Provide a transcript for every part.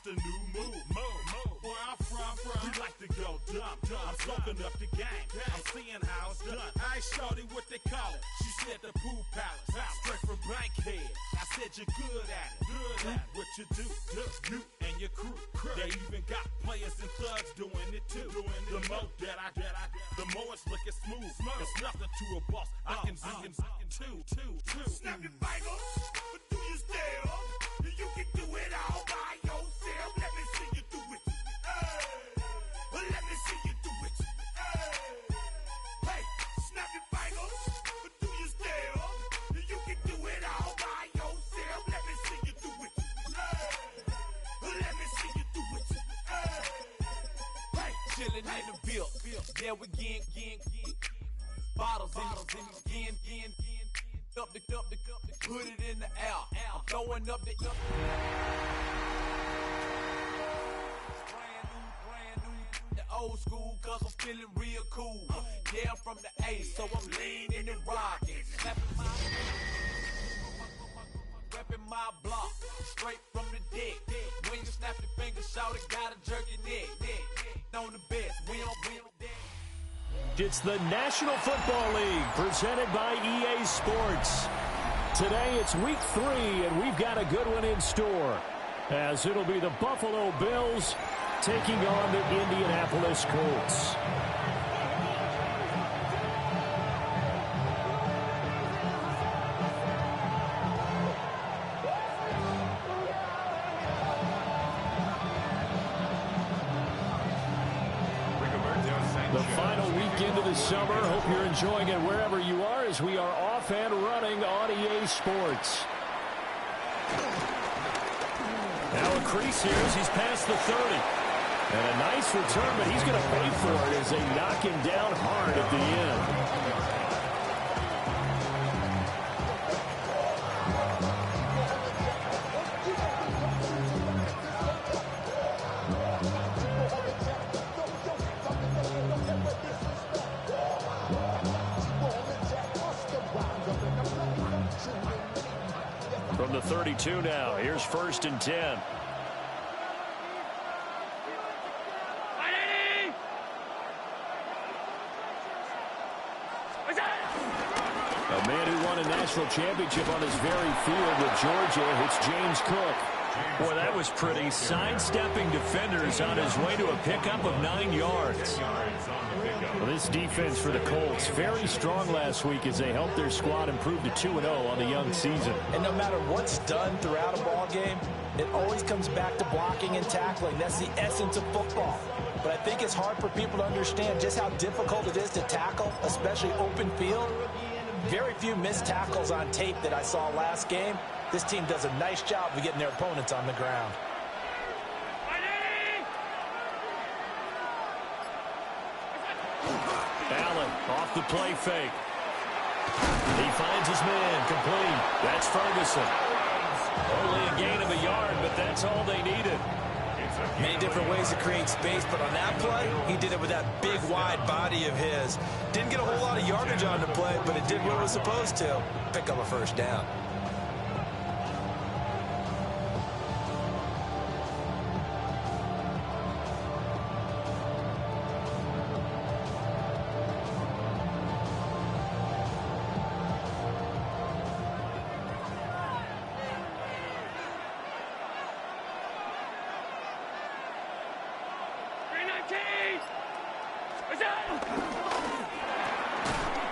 just a new move. Where I'm from, we like to go dumb. I'm soaking up the game. I'm seeing how it's done. I ain't shorty what they call it. She said the pool palace. Straight from Bankhead. I said you're good at it. What you do, you and your crew. They even got players and thugs doing it too. The more that I the more it's looking smooth. It's nothing to a boss. I can see him too. Snap your fingers, but do you still? You can do it all by yourself. Let me see you do it. Let me see you do it. Hey, snap your fingers, but do you still? You can do it all by yourself. Let me see you do it. Let me see you do it. Hey, chillin' in the bill. There we again. Bottles in again. Up the cup, put it in the air. I'm throwing up the brand new, the old school, cause I'm feeling real cool. Yeah, I'm from the A, so I'm leaning and rocking. Reppin' my block, straight from the deck. When you snap your fingers, shout it, gotta jerk your neck. On the best, we don't deck. It's the National Football League presented by EA Sports. Today it's week 3 and we've got a good one in store as it'll be the Buffalo Bills taking on the Indianapolis Colts. The final weekend of the summer. Hope you're enjoying it wherever you are as we are off and running on EA Sports. Now a crease here as he's past the 30. And a nice return, but he's going to pay for it as they knock him down hard at the end. From the 32 now, here's 1st and 10. A man who won a national championship on his very field with Georgia, it's James Cook. Boy, that was pretty. Sidestepping defenders on his way to a pickup of 9 yards. Well, this defense for the Colts, very strong last week as they helped their squad improve to 2-0 on the young season. And no matter what's done throughout a ball game, it always comes back to blocking and tackling. That's the essence of football. But I think it's hard for people to understand just how difficult it is to tackle, especially open field. Very few missed tackles on tape that I saw last game. This team does a nice job of getting their opponents on the ground. Allen off the play fake. He finds his man complete. That's Ferguson. Only a gain of a yard, but that's all they needed. Many different ways to create space, but on that play, he did it with that big, wide body of his. Didn't get a whole lot of yardage on the play, but it did what it was supposed to. Pick up a first down.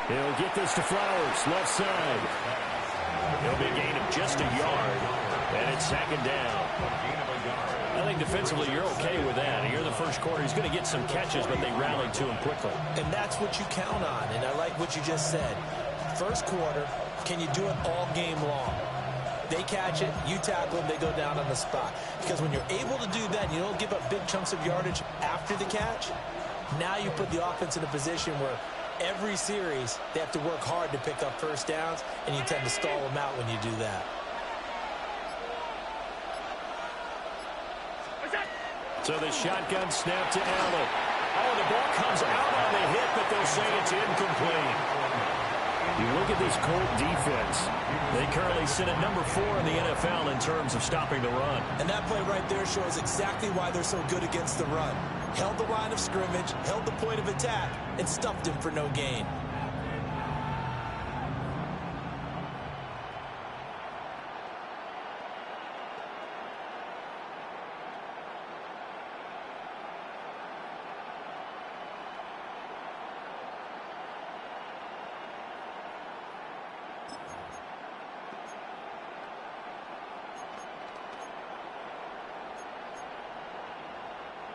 He'll get this to Flowers, left side. He'll be a gain of just a yard, and it's 2nd down. I think defensively you're okay with that. Here in the first quarter, he's going to get some catches, but they rallied to him quickly. And that's what you count on, and I like what you just said. First quarter, can you do it all game long? They catch it, you tackle them, they go down on the spot. Because when you're able to do that, you don't give up big chunks of yardage after the catch, now you put the offense in a position where every series, they have to work hard to pick up first downs, and you tend to stall them out when you do that. So the shotgun snap to Allen. Oh, the ball comes out on the hit, but they'll say it's incomplete. You look at this Colt defense. They currently sit at number 4 in the NFL in terms of stopping the run. And that play right there shows exactly why they're so good against the run. Held the line of scrimmage, held the point of attack, and stuffed him for no gain.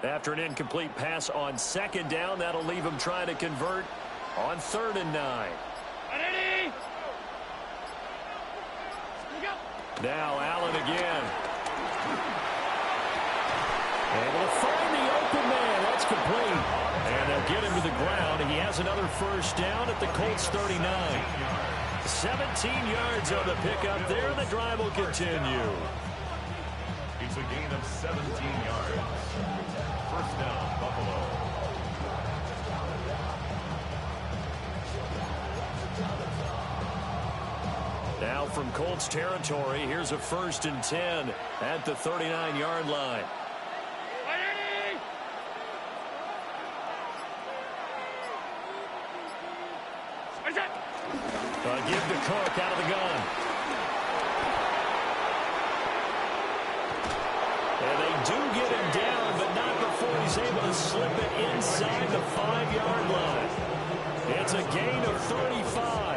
After an incomplete pass on second down, that'll leave him trying to convert on 3rd and 9. Now Allen again. Able to find the open man. That's complete. And they'll get him to the ground. He has another first down at the Colts 39. 17 yards on the pickup there. The drive will continue. It's a gain of 17 yards. First down, Buffalo. Now from Colts territory, here's a 1st and 10 at the 39-yard line. Give to Cook out of the gun. And they do get him down, but not before he's able to slip it inside the 5-yard line. It's a gain of 35.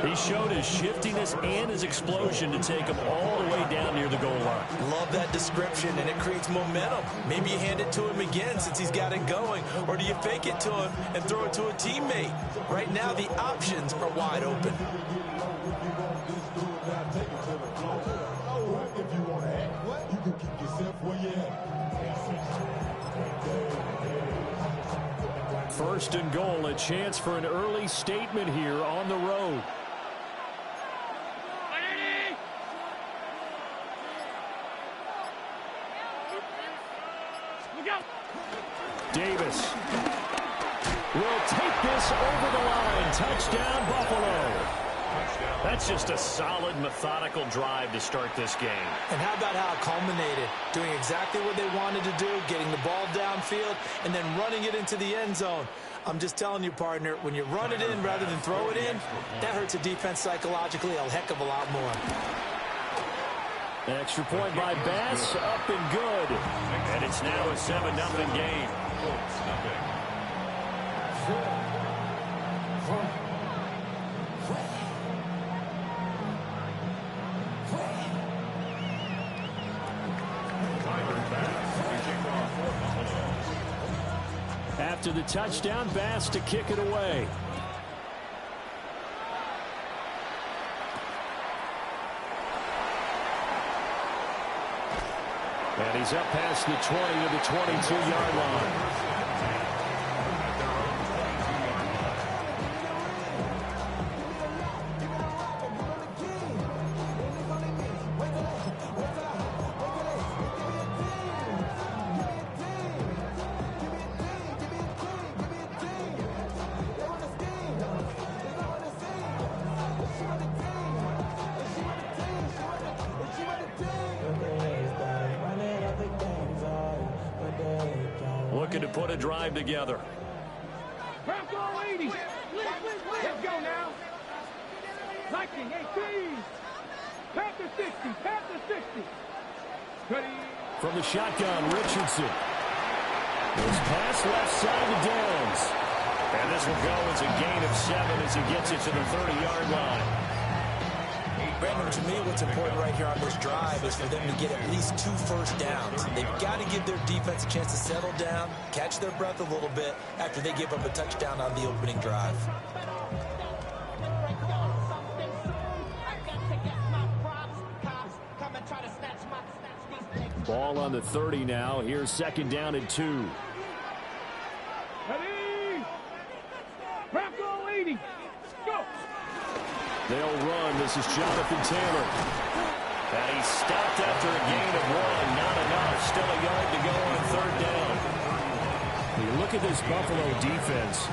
He showed his shiftiness and his explosion to take him all the way down near the goal line. Love that description, and it creates momentum. Maybe you hand it to him again since he's got it going, or do you fake it to him and throw it to a teammate? Right now, the options are wide open. First and goal, a chance for an early statement here on the road. Davis will take this over the line. Touchdown, Buffalo. That's just a solid, methodical drive to start this game. And how about how it culminated? Doing exactly what they wanted to do, getting the ball downfield, and then running it into the end zone. I'm just telling you, partner, when you run it in rather than throw it in, that hurts a defense psychologically a heck of a lot more. An extra point by Bass, up and good. And it's now a 7-0 game. After the touchdown, Bass to kick it away. And he's up past the 20 to the 22-yard line. Looking to put a drive together. Bronco ladies, let's go now. Lightning, 18. Panther 60, Panther 60. Ready. From the shotgun, Richardson. This pass left side to Downs. And this will go as a gain of 7 as he gets it to the 30-yard line. Brandon, to me, what's important right here on this drive is for them to get at least 2 first downs. They've got to give their defense a chance to settle down, catch their breath a little bit after they give up a touchdown on the opening drive. Ball on the 30 now. Here's 2nd down and 2. Ready. Bronco ladies, go. They'll run. This is Jonathan Taylor. And he's stopped after a gain of 1. Not enough. Still a yard to go on 3rd down. He look at this Buffalo defense.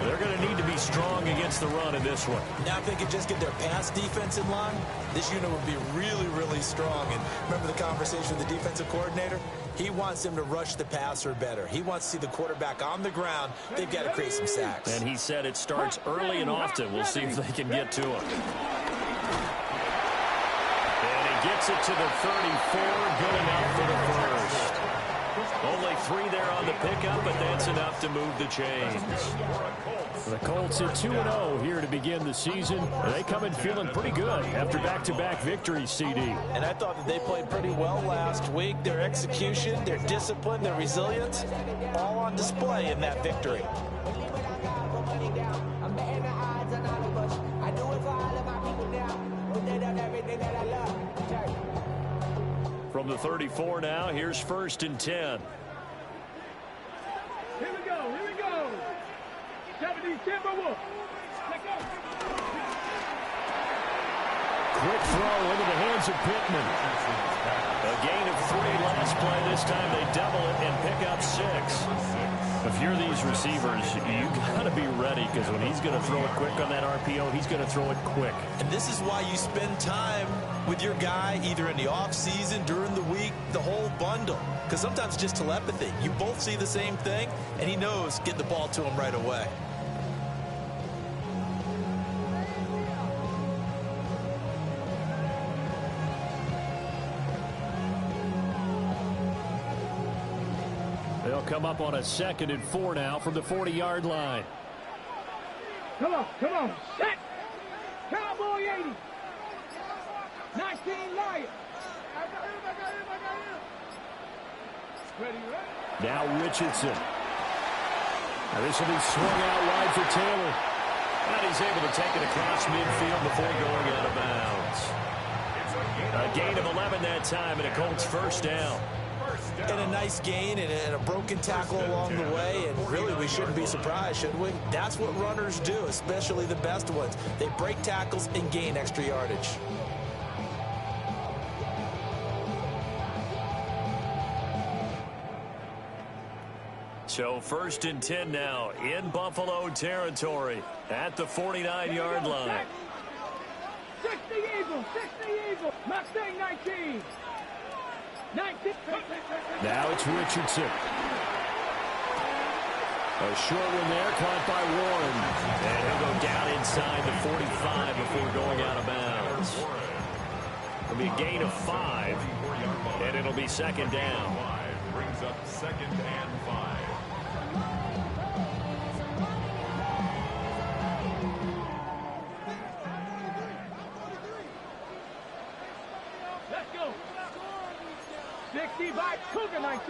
They're going to need to be strong against the run in this one. Now if they could just get their pass defense in line, this unit would be really, really strong. And remember the conversation with the defensive coordinator? He wants them to rush the passer better. He wants to see the quarterback on the ground. They've got to create some sacks. And he said it starts early and often. We'll see if they can get to him. And he gets it to the 34. Good enough for the first. Only 3 there on the pickup, but that's enough to move the chains. The Colts at 2-0 here to begin the season. They come in feeling pretty good after back-to-back victories, CD. And I thought that they played pretty well last week. Their execution, their discipline, their resilience, all on display in that victory. From the 34 now, here's 1st and 10. Here we go, here we go. 70 Timberwolves. Let's go. Quick throw into the hands of Pittman. A gain of 3 last play. This time they double it and pick up 6. If you're these receivers, you got to be ready, because when he's going to throw it quick on that RPO, he's going to throw it quick. And this is why you spend time with your guy either in the offseason, during the week, the whole bundle. Because sometimes it's just telepathy. You both see the same thing, and he knows get the ball to him right away. They'll come up on a 2nd and 4 now from the 40-yard line. Come on, set. Cowboy 80. 19 Lions. I got him. Ready, right? Now Richardson. Now this will be swung out wide for Taylor. And he's able to take it across midfield before going out of bounds. A gain of 11 that time, and a Colts first down. And a nice gain and a broken tackle along the way, and really we shouldn't be surprised, should we? That's what runners do, especially the best ones. They break tackles and gain extra yardage. So 1st and 10 now in Buffalo territory at the 49-yard line. 60 Eagles. Mustang 19. 19. Now it's Richardson. A short one there, caught by Warren. And he'll go down inside the 45 before going out of bounds. It'll be a gain of 5, and it'll be 2nd down. Brings up 2nd and 5. Let's go. 60 by Cougar 19.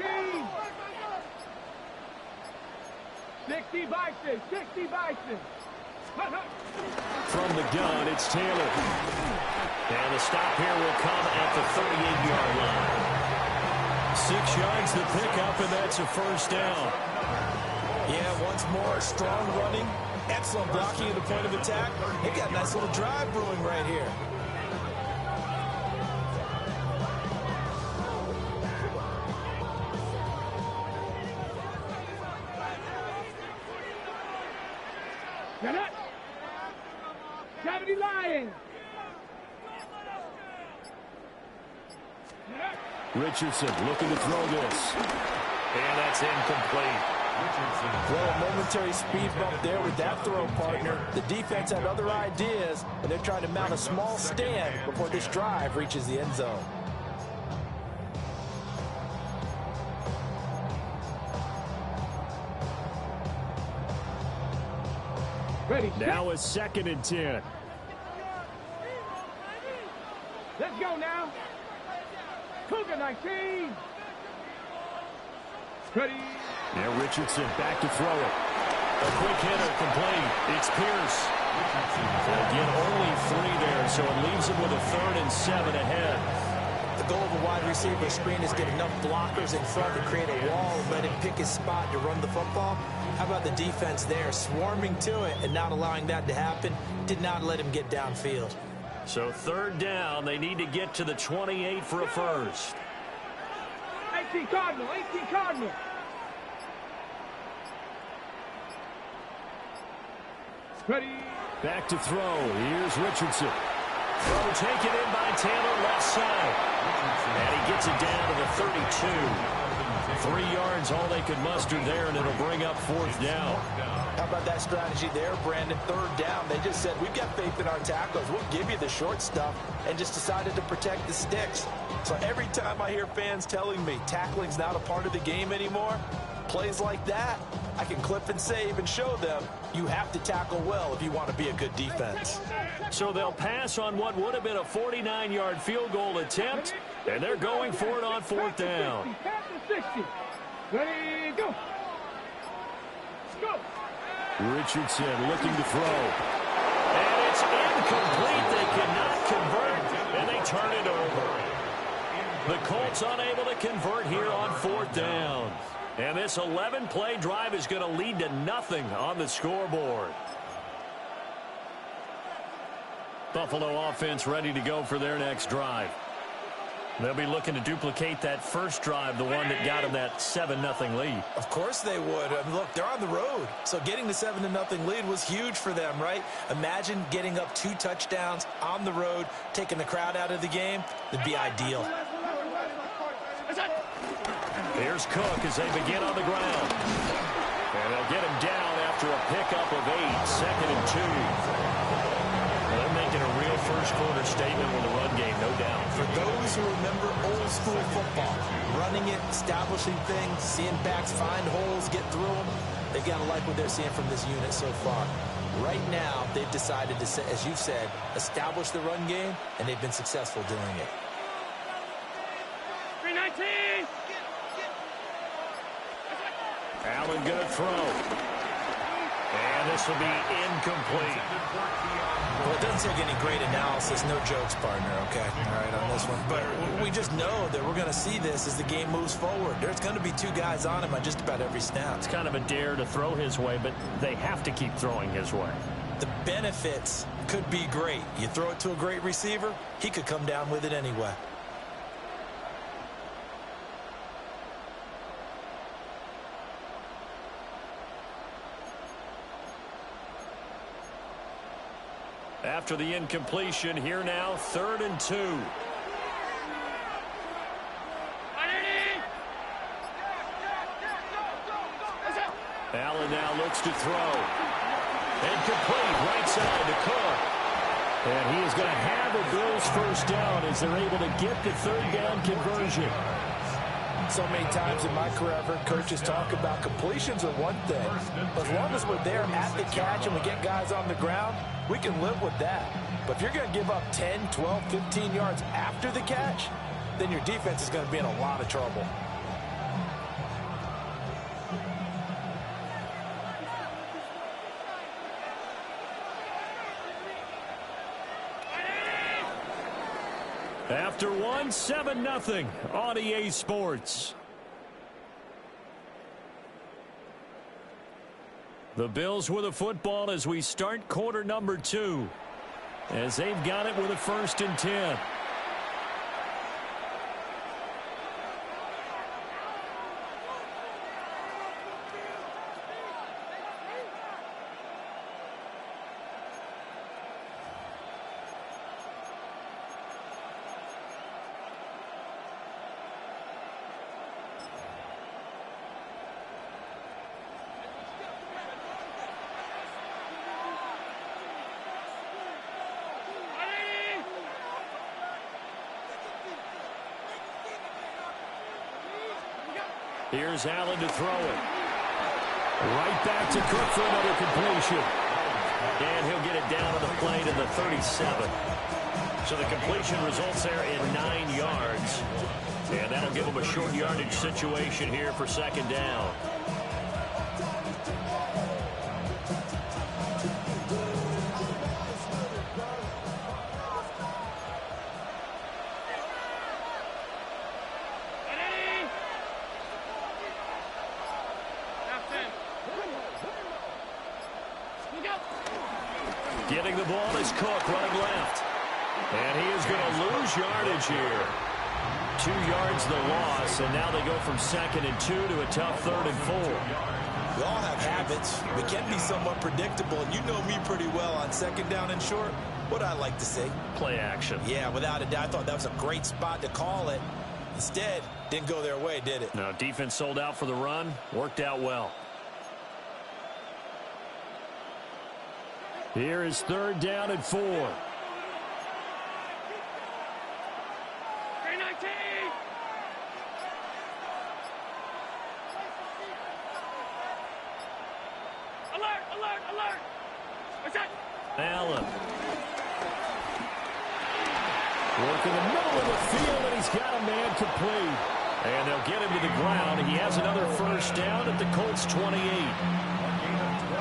60 Bison. From the gun, it's Taylor. And the stop here will come at the 38-yard line. 6 yards the pickup, and that's a first down. Yeah, once more, strong running, excellent blocking at the point of attack. They got a nice little drive brewing right here. Get it. 70 Lions. Richardson looking to throw this. And that's incomplete. Well, a momentary speed bump there with that throw, partner. The defense had other ideas, and they're trying to mount a small stand before this drive reaches the end zone. Ready. Now a 2nd and 10. Let's go now. Cougar 19. Ready. Now Richardson back to throw it. A quick hitter complete. It's Pierce. Again, only 3 there, so it leaves him with a 3rd and 7 ahead. The goal of a wide receiver screen is get enough blockers in front to create a wall and let him pick his spot to run the football. How about the defense there, swarming to it and not allowing that to happen? Did not let him get downfield. So 3rd down, they need to get to the 28 for a first. 18 Cardinal. Ready. Back to throw. Here's Richardson. Throw taken in by Taylor, left side. And he gets it down to the 32. 3 yards, all they could muster there, and it'll bring up 4th down. How about that strategy there, Brandon? 3rd down. They just said, we've got faith in our tackles. We'll give you the short stuff, and just decided to protect the sticks. So every time I hear fans telling me tackling's not a part of the game anymore, plays like that, I can clip and save and show them you have to tackle well if you want to be a good defense. So they'll pass on what would have been a 49-yard field goal attempt, and they're going for it on 4th down. 60. Ready, go. Let's go. Richardson looking to throw. And it's incomplete. They cannot convert, and they turn it over. The Colts unable to convert here on 4th down. And this 11-play drive is going to lead to nothing on the scoreboard. Buffalo offense ready to go for their next drive. They'll be looking to duplicate that first drive, the one that got them that 7-0 lead. Of course they would. I mean, look, they're on the road. So getting the 7-0 lead was huge for them, right? Imagine getting up 2 touchdowns on the road, taking the crowd out of the game. It'd be ideal. Here's Cook as they begin on the ground. And they'll get him down after a pickup of 8, 2nd and 2. They're making a real first-quarter statement with the run game, no doubt. For those who remember old-school football, running it, establishing things, seeing backs find holes, get through them, they've got to like what they're seeing from this unit so far. Right now, they've decided to, as you've said, establish the run game, and they've been successful doing it. 319. Allen going to throw. And this will be incomplete. Well, it doesn't take any great analysis. No jokes, partner, okay? All right, on this one. But we just know that we're going to see this as the game moves forward. There's going to be 2 guys on him on just about every snap. It's kind of a dare to throw his way, but they have to keep throwing his way. The benefits could be great. You throw it to a great receiver, he could come down with it anyway. After the incompletion, here now, 3rd and 2. Allen now looks to throw. Incomplete, right side to Cook. And he is going to have a Bills first down as they're able to get the 3rd down conversion. So many times in my career, I've heard coaches talk about completions are one thing. As long as we're there at the catch and we get guys on the ground, we can live with that. But if you're going to give up 10, 12, 15 yards after the catch, then your defense is going to be in a lot of trouble. After 1, 7-0 on EA Sports. The Bills with a football as we start quarter number 2. As they've got it with a 1st and 10. Here's Allen to throw it. Right back to Cook for another completion. And he'll get it down on the play to the 37. So the completion results there in 9 yards. And that'll give him a short yardage situation here for 2nd down. Getting the ball is Cook running left. And he is going to lose yardage here. 2 yards the loss, and now they go from 2nd and 2 to a tough 3rd and 4. We all have habits. We can be somewhat predictable, and you know me pretty well on second down and short. What I like to say? Play action. Yeah, without a doubt. I thought that was a great spot to call it. Instead, didn't go their way, did it? No, defense sold out for the run. Worked out well. Here is third down and 4. 319. Alert, alert, alert. What's that? Allen. Work in the middle of the field, and he's got a man complete. And they'll get him to the ground. He has another first down at the Colts 28.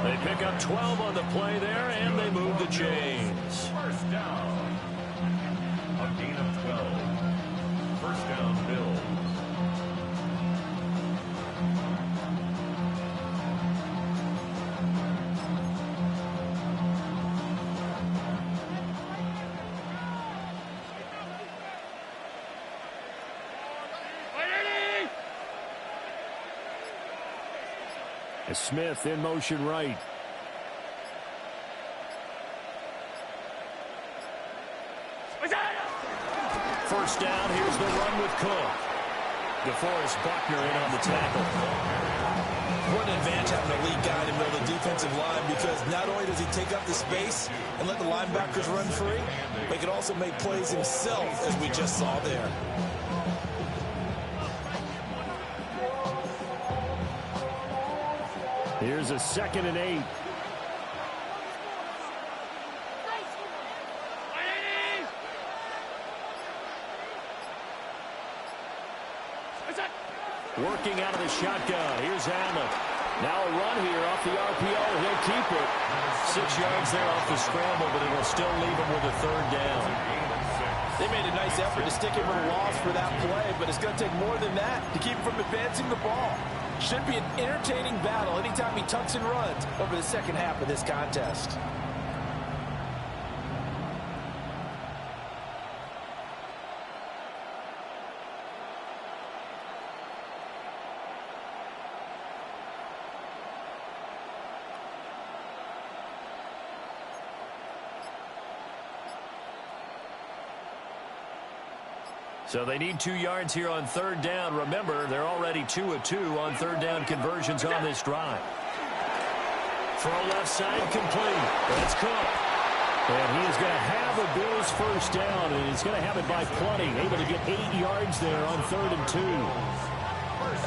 They pick up 12 on the play there, and they move the chains. First down. A gain of 12. First down, Bills. Smith in motion right. First down, here's the run with Cook. DeForest Buckner in on the tackle. What an advantage having a lead guy in the middle of the defensive line, because not only does he take up the space and let the linebackers run free, but he can also make plays himself, as we just saw there. Here's a 2nd and 8. Working out of the shotgun. Here's Allen. Now a run here off the RPO. He'll keep it. 6 yards there off the scramble, but it'll still leave him with a third down. They made a nice effort to stick him at a loss for that play, but it's going to take more than that to keep him from advancing the ball. Should be an entertaining battle anytime he tucks and runs over the second half of this contest. So they need 2 yards here on third down. Remember, they're already 2 of 2 on third down conversions on this drive. Throw left side complete. That's Cook. And he is going to have a Bills first down, and he's going to have it by plenty. Able to get 8 yards there on 3rd and 2.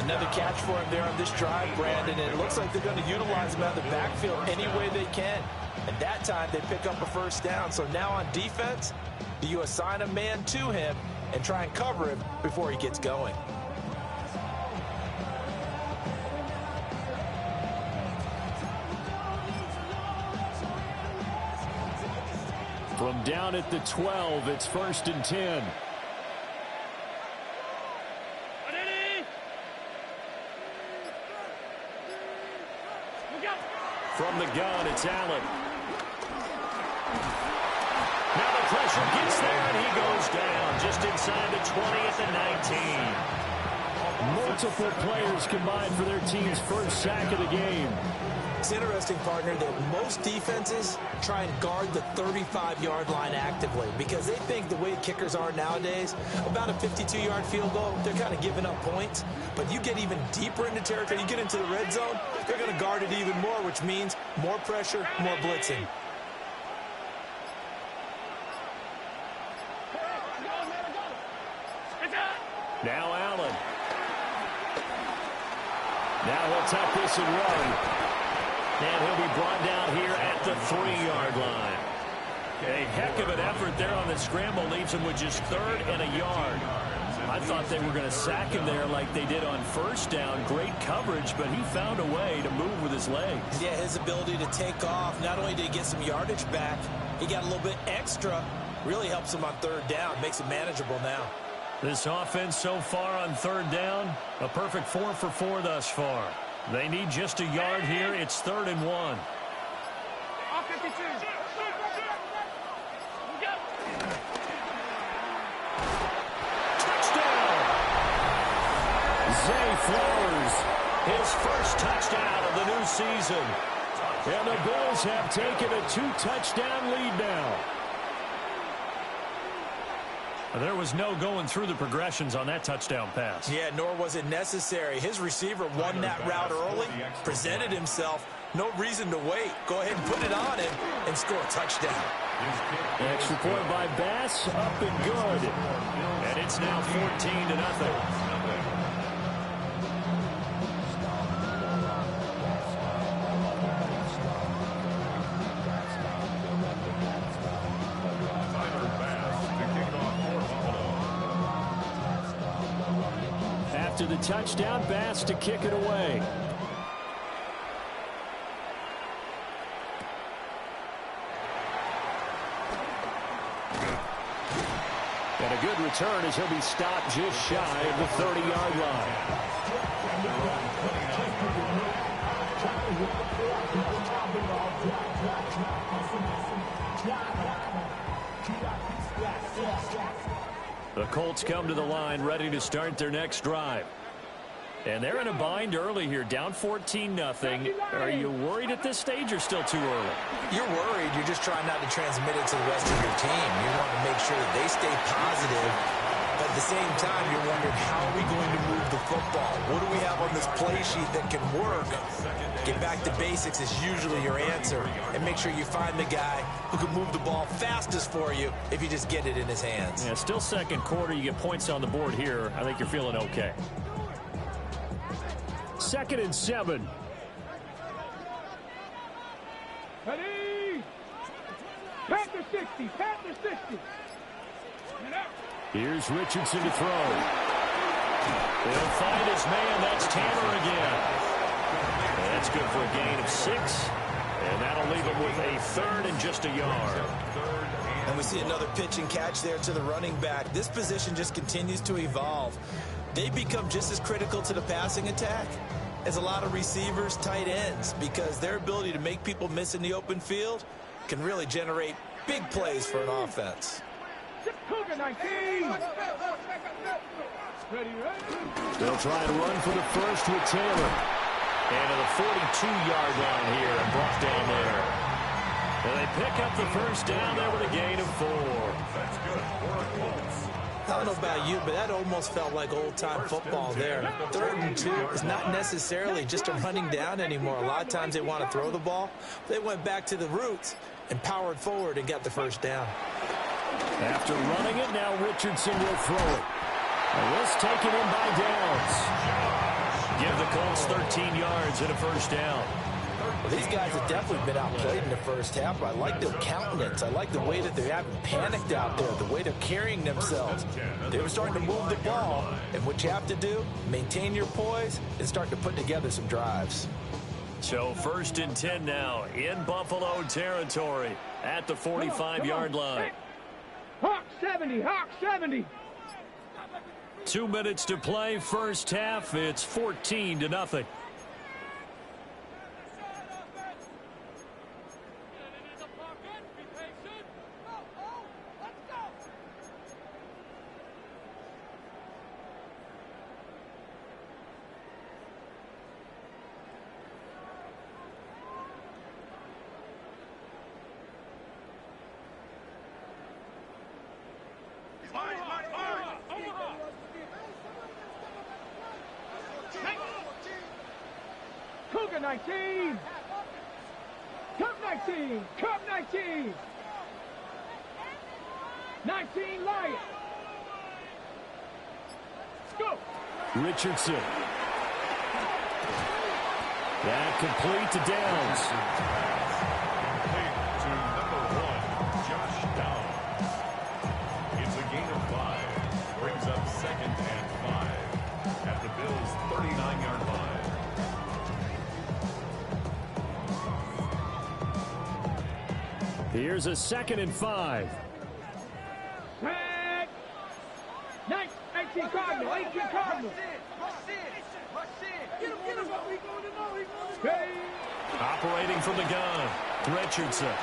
Another catch for him there on this drive, Brandon, and it looks like they're going to utilize him out of the backfield any way they can. And that time they pick up a first down. So now on defense, do you assign a man to him and try and cover him before he gets going? From down at the 12, it's 1st and 10. From the gun, it's Allen. Now the pressure gets there, and he goes down just inside the 20 at the 19. Multiple players combined for their team's first sack of the game. It's interesting, partner, that most defenses try and guard the 35-yard line actively because they think the way kickers are nowadays, about a 52-yard field goal, they're kind of giving up points. But you get even deeper into territory, you get into the red zone, they're going to guard it even more, which means more pressure, more blitzing. Now Allen. Now he'll tuck this and run. And he'll be brought down here at the 3-yard line. A heck of an effort there on the scramble. Leaves him with just 3rd and a yard. I thought they were going to sack him there like they did on first down. Great coverage, but he found a way to move with his legs. Yeah, his ability to take off. Not only did he get some yardage back, he got a little bit extra. Really helps him on 3rd down. Makes it manageable now. This offense so far on 3rd down, a perfect 4 for 4 thus far. They need just a yard here. It's 3rd and 1. All 52. Touchdown! Zay Flowers, his first touchdown of the new season. And the Bills have taken a 2-touchdown lead now. There was no going through the progressions on that touchdown pass. Yeah, nor was it necessary. His receiver won that route early, presented himself. No reason to wait. Go ahead and put it on him and score a touchdown. Extra point by Bass, up and good. And it's now 14-0. After the touchdown, Bass to kick it away. And a good return as he'll be stopped just shy of the 30-yard line. The Colts come to the line ready to start their next drive. And they're in a bind early here, down 14-0. Are you worried at this stage or still too early? You're worried. You're just trying not to transmit it to the rest of your team. You want to make sure that they stay positive. But at the same time, you're wondering, how are we going to move the football? What do we have on this play sheet that can work? Get back to basics is usually your answer. And make sure you find the guy who can move the ball fastest for you if you just get it in his hands. Yeah, still second quarter. You get points on the board here. I think you're feeling okay. 2nd and 7. Ready? Panther 60. Panther 60. Here's Richardson to throw. He'll find his man. That's Tanner again. And that's good for a gain of 6. And that'll leave him with a 3rd and just a yard. And we see another pitch and catch there to the running back. This position just continues to evolve. They become just as critical to the passing attack as a lot of receivers, tight ends, because their ability to make people miss in the open field can really generate big plays for an offense. Cougar 19. Ready. They'll try and run for the first with Taylor. And to the 42-yard line here and brought down there. And they pick up the first down there with a gain of 4. That's good for the Colts. I don't know about you, but that almost felt like old-time football there. 3rd and 2 is not necessarily just a running down anymore. A lot of times they want to throw the ball. They went back to the roots and powered forward and got the first down. After running it, now Richardson will throw it. And this taken in by Downs. Give the Colts 13 yards and a first down. Well, these guys have definitely been outplayed in the first half, but I like their countenance. I like the way that they haven't panicked out there, the way they're carrying themselves. They were starting to move the ball, and what you have to do, maintain your poise and start to put together some drives. So 1st and 10 now in Buffalo territory at the 45-yard line. Hawk 70. Hawk 70. 2 minutes to play, first half. It's 14-0. Cougar 19. Cup 19. Cup 19. 19 Lion. Go. Richardson. That complete to Downs. To number 1, Josh Downs. It's a gain of 5. Brings up 2nd and 5 at the Bills' 39-yard line. Here's a 2nd and 5. Tag. 18 Cardinal. 18 Cardinal. Operating from the gun, Richardson.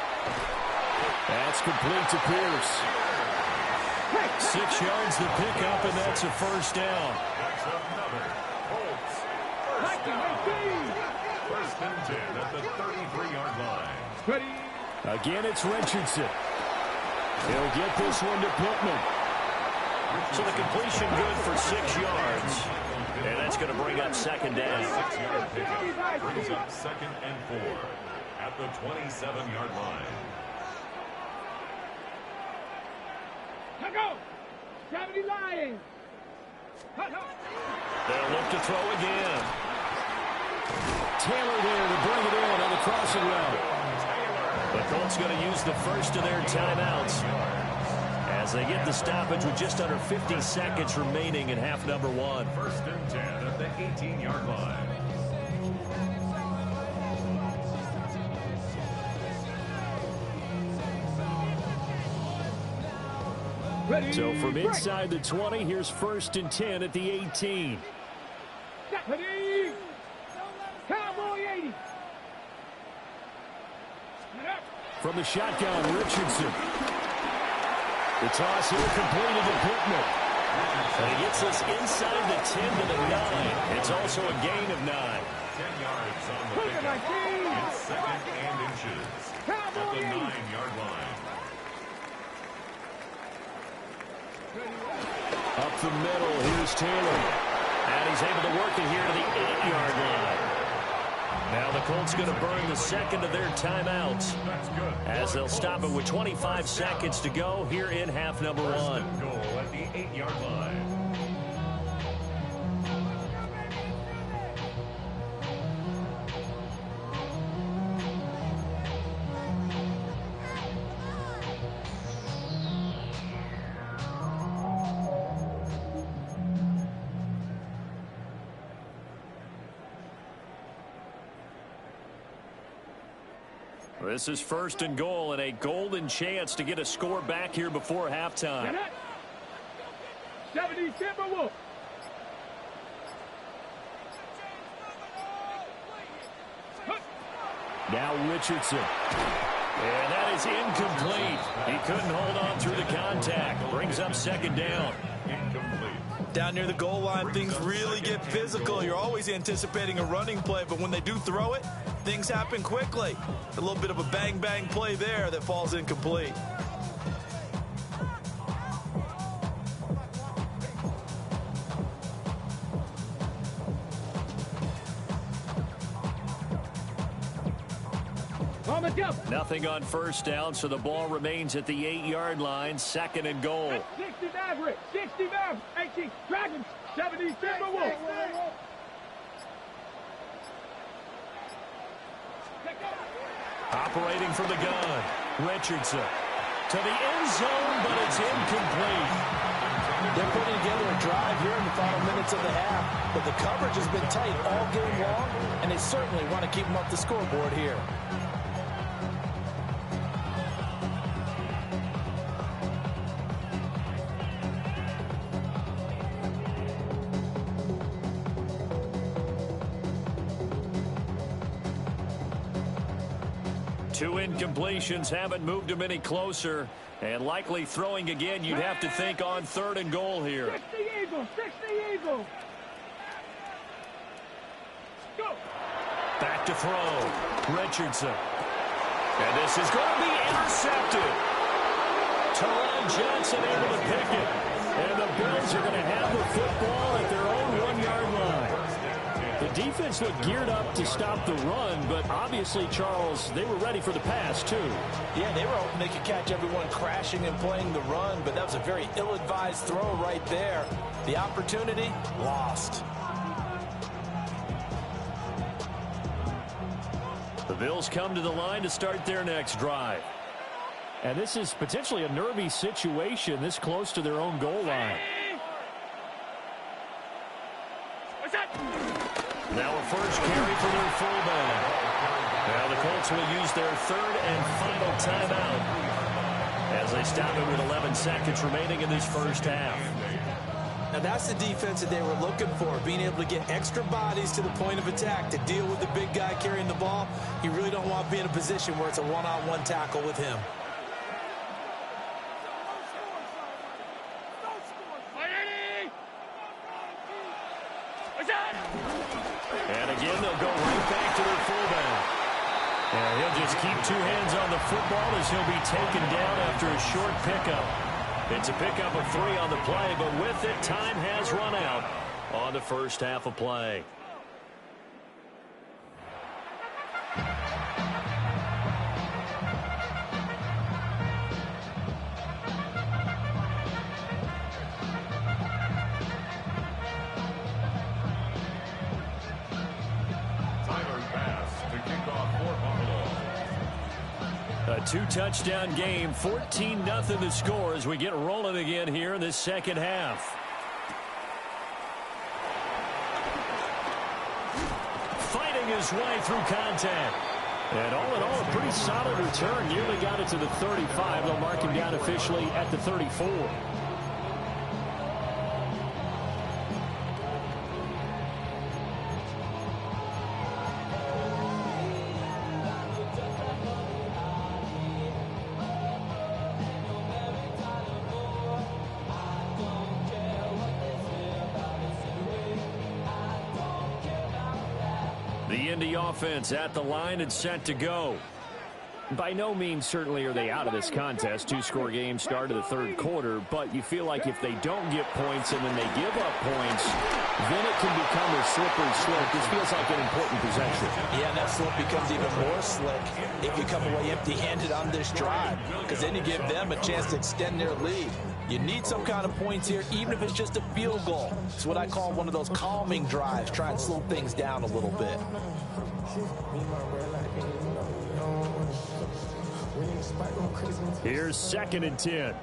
That's complete to Pierce. 6 yards to pick up, and that's a first down. That's another Colts. 19. First and 10 at the 33-yard line. Ready. Again, it's Richardson. He'll get this one to Pittman. So the completion good for 6 yards. And that's going to bring up second down. 6-yard pickup brings up second and 4 at the 27-yard line. Go. 70 Lions. They'll look to throw again. Taylor there to bring it in on the crossing route. The Colts going to use the first of their timeouts as they get the stoppage with just under 50 seconds remaining in half number 1. First and 10 at the 18-yard line. Ready. So from inside the 20, here's first and 10 at the 18. Ready. Cowboy 80. From the shotgun, Richardson. The toss here completed to Pittman. And he gets us inside the 10 to the 9. It's also a gain of 9. 10 yards on the pickup. It's second and inches at the 9-yard line. Up the middle, here's Taylor. And he's able to work it here to the 8-yard line. Now the Colts going to burn the second of their timeouts as they'll stop it with 25 seconds to go here in half number 1. First and goal at the 8-yard line. This is first and goal and a golden chance to get a score back here before halftime. 70 Timberwolves. Now Richardson. And that is incomplete. He couldn't hold on through the contact. Brings up second down. Incomplete. Down near the goal line, things really get physical. You're always anticipating a running play, but when they do throw it, things happen quickly. A little bit of a bang-bang play there that falls incomplete. Nothing on first down, so the ball remains at the 8-yard line. Second and goal. 60 Maverick, 60 Maverick, 18 Dragons, 70 Timberwolves. Operating from the gun, Richardson to the end zone, but it's incomplete. They're putting together a drive here in the final minutes of the half, but the coverage has been tight all game long, and they certainly want to keep them up the scoreboard here. Two incompletions haven't moved him any closer, and likely throwing again, you'd have to think on third and goal here. 60 Eagles, 60 Eagles. Go. Back to throw, Richardson. And this is going to be intercepted. Teron Johnson able to pick it. And the Bills are going to have the football at their own 1-yard line. The defense looked geared up to stop the run, but obviously, Charles, they were ready for the pass, too. Yeah, they were hoping they could catch everyone crashing and playing the run, but that was a very ill-advised throw right there. The opportunity, lost. The Bills come to the line to start their next drive. And this is potentially a nervy situation this close to their own goal line. Now a first carry for their fullback. Now the Colts will use their third and final timeout as they stop it with 11 seconds remaining in this first half. Now that's the defense that they were looking for, being able to get extra bodies to the point of attack to deal with the big guy carrying the ball. You really don't want to be in a position where it's a one-on-one tackle with him. And again, they'll go right back to their fullback. And he'll just keep two hands on the football as he'll be taken down after a short pickup. It's a pickup of 3 on the play, but with it, time has run out on the first half of play. A 2-touchdown game, 14-0 the score as we get rolling again here in this second half. Fighting his way through contact. And all in all, a pretty solid return. Nearly got it to the 35. They'll mark him down officially at the 34. The Indy offense at the line and set to go. By no means certainly are they out of this contest. 2-score game start of the third quarter, but you feel like if they don't get points and then they give up points, then it can become a slippery slope. This feels like an important possession. Yeah, that slope becomes even more slick if you come away empty-handed on this drive, because then you give them a chance to extend their lead. You need some kind of points here, even if it's just a field goal. It's what I call one of those calming drives, try and slow things down a little bit. Here's 2nd and 10.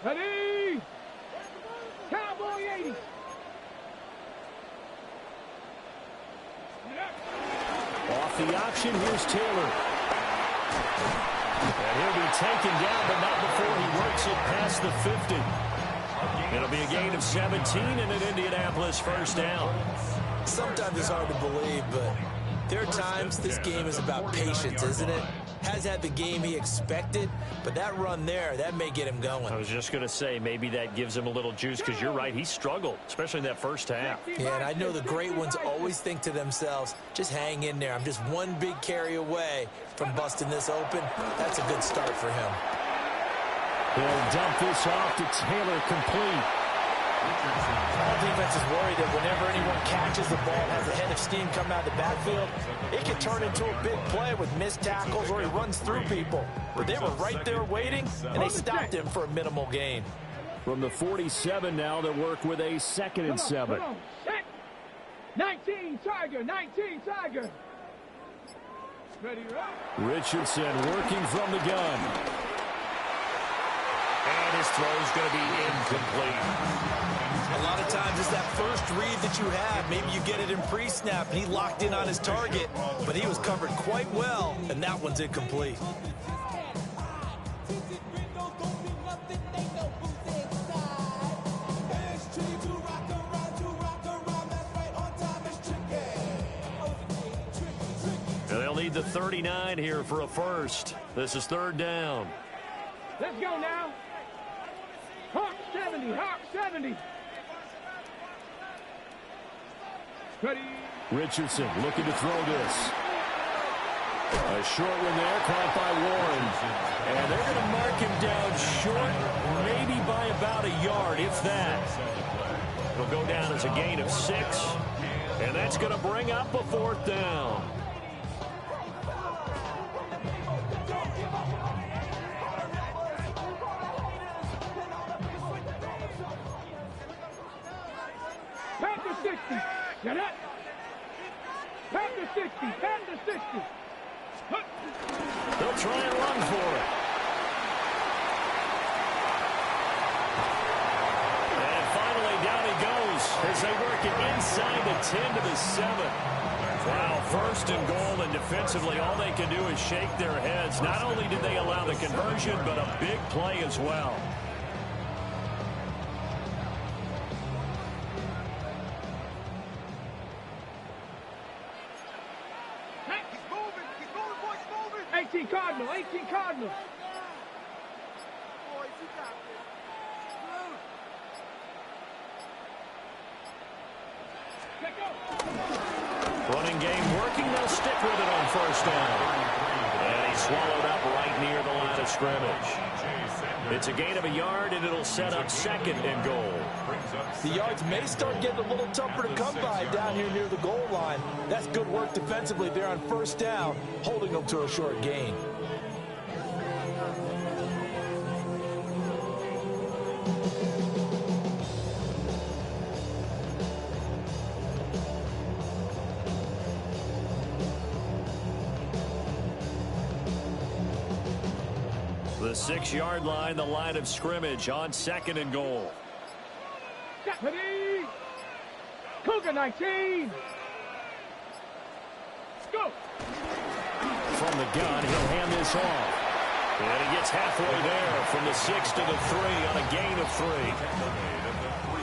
Ready? Cowboy 80. Off the option, here's Taylor. And he'll be taken down, but not before he works it past the 50. It'll be a gain of 17 and an Indianapolis first down. Sometimes it's hard to believe, but there are times this game is about patience, isn't it? Has had the game he expected, but that run there, that may get him going. I was just going to say, maybe that gives him a little juice, because you're right, he struggled, especially in that first half. Yeah, and I know the great ones always think to themselves, just hang in there. I'm just one big carry away from busting this open. That's a good start for him. He'll dump this off to Taylor, complete. All defense is worried that whenever anyone catches the ball, has a head of steam coming out of the backfield, it can turn into a big play with missed tackles or he runs through people. But they were right there waiting, and they stopped him for a minimal gain. From the 47 now, they work with a 2nd and 7. Come on. Set. 19 Tiger, 19 Tiger. Ready, right? Richardson working from the gun. And his throw is going to be incomplete. A lot of times it's that first read that you have. Maybe you get it in pre-snap, and he locked in on his target, but he was covered quite well, and that one's incomplete. And they'll need the 39 here for a first. This is 3rd down. Let's go now. Hawk 70, Hawk 70. Ready? Richardson looking to throw this. A short one there, caught by Warren. And they're going to mark him down short, maybe by about a yard, if that. It'll go down as a gain of 6. And that's going to bring up a 4th down. Panther 60. Get up. Panther 60. Panther 60. They'll try and run for it. And finally down he goes as they work it inside the 10 to the 7. Wow, 1st and goal, and defensively all they can do is shake their heads. Not only did they allow the conversion, but a big play as well. Cardinal, 18 Cardinal. Running game working. They'll stick with it on first down. And he's swallowed up right near the line of scrimmage. It's a gain of a yard, and it'll set up second and goal. The yards may start getting a little tougher to come by down here near the goal line. That's good work defensively there on first down, holding them to a short gain. The 6-yard line, the line of scrimmage on second and goal. Deputy! Cougar 19! Go! From the gun, he'll hand this off. And he gets halfway there from the 6 to the 3 on a gain of 3.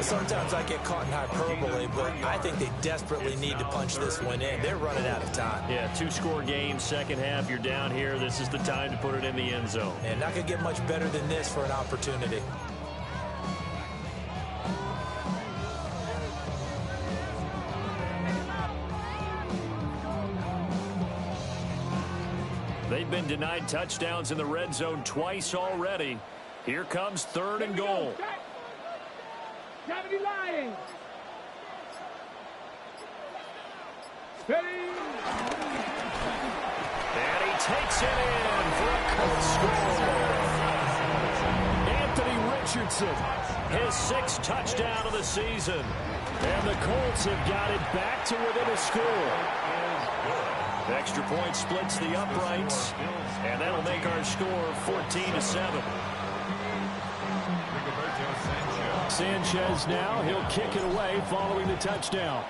Sometimes I get caught in hyperbole, but I think they desperately need to punch this one in. They're running out of time. Yeah, 2-score game, second half, you're down here. This is the time to put it in the end zone. And not going to get much better than this for an opportunity. They've been denied touchdowns in the red zone twice already. Here comes third and goal. Deputy Lions! Ready! And he takes it in for a Colts score. Anthony Richardson, his 6th touchdown of the season. And the Colts have got it back to within a score. Extra point splits the uprights, and that'll make our score 14-7. Sanchez now, he'll kick it away following the touchdown.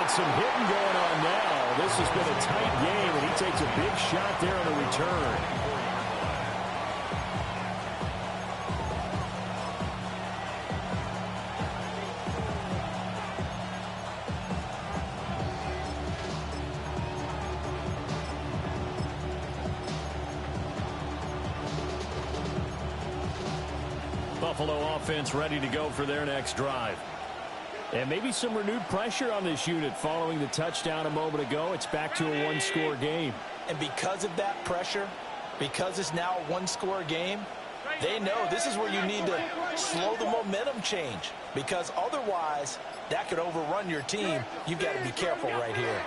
Some hitting going on now. This has been a tight game, and he takes a big shot there on the return. Buffalo offense ready to go for their next drive. And maybe some renewed pressure on this unit following the touchdown a moment ago. It's back to a 1-score game. And because of that pressure, because it's now a 1-score game, they know this is where you need to slow the momentum change. Because otherwise, that could overrun your team. You've got to be careful right here.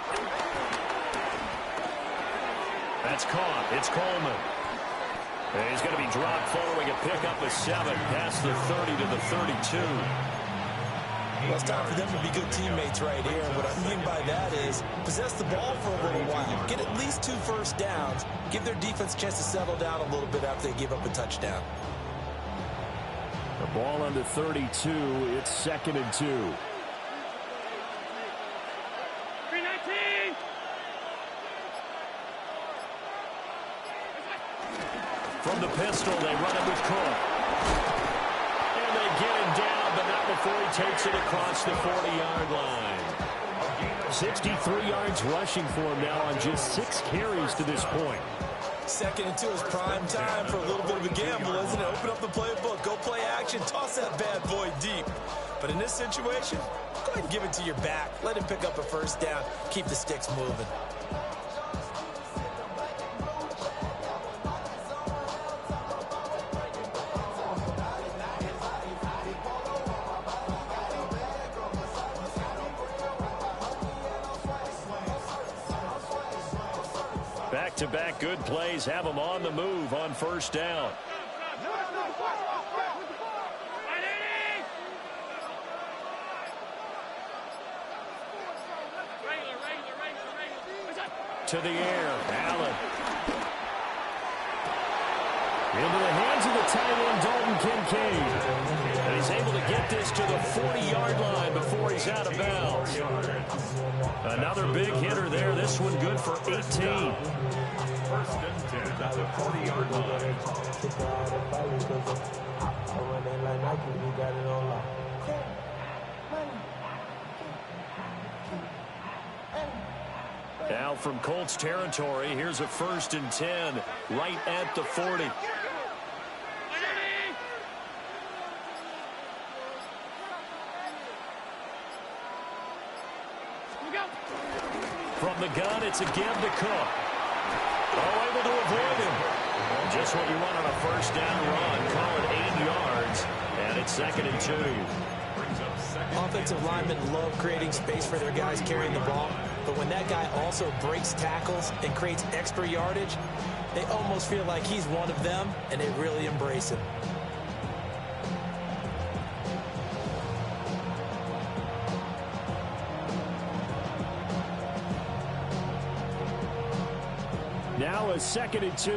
That's caught. It's Coleman. And he's going to be dropped following a pickup of 7 past the 30 to the 32. Well, it's time for them to be good teammates right here. And what I mean by that is possess the ball for a little while. Get at least 2 first downs. Give their defense a chance to settle down a little bit after they give up a touchdown. The ball under 32. It's 2nd and 2. 319! From the pistol, they run it with Cook. And they get him down, but not before he takes it across the 40-yard line. 63 yards rushing for him now on just 6 carries to this point. 2nd and 2 is prime time for a little bit of a gamble, isn't it? Open up the playbook, go play action, toss that bad boy deep. But in this situation, go ahead and give it to your back. Let him pick up a first down. Keep the sticks moving. Back-to-back good plays have them on the move on first down. To the air, Allen. Into the hands of the tight end, Dalton Kincaid. And he's able to get this to the 40-yard line before he's out of bounds. Another big hitter there. This one good for 18. 1st and 10 at the 40-yard line. Now from Colts territory, here's a 1st and 10 right at the 40. From the gun, it's a give to Cook. Oh, able to avoid him. Just what you want on a first down run. Call it 8 yards, and it's 2nd and 2. Offensive linemen love creating space for their guys carrying the ball, but when that guy also breaks tackles and creates extra yardage, they almost feel like he's one of them, and they really embrace him. Now a 2nd and 2.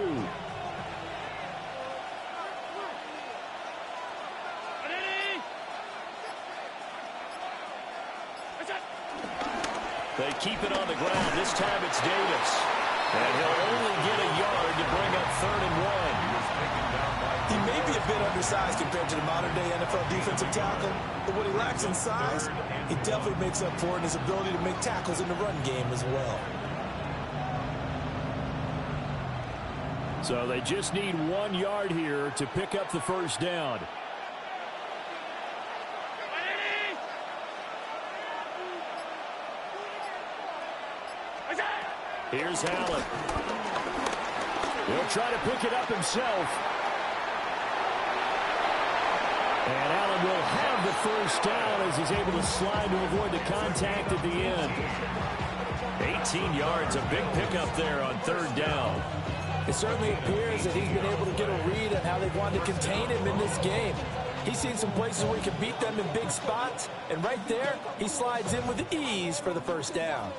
They keep it on the ground. This time it's Davis. And he'll only get a yard to bring up 3rd and 1. He may be a bit undersized compared to the modern-day NFL defensive tackle, but what he lacks in size, he definitely makes up for in his ability to make tackles in the run game as well. So they just need 1 yard here to pick up the first down. Here's Allen. He'll try to pick it up himself. And Allen will have the first down as he's able to slide to avoid the contact at the end. 18 yards, a big pickup there on 3rd down. It certainly appears that he's been able to get a read on how they wanted to contain him in this game. He's seen some places where he can beat them in big spots, and right there, he slides in with ease for the first down.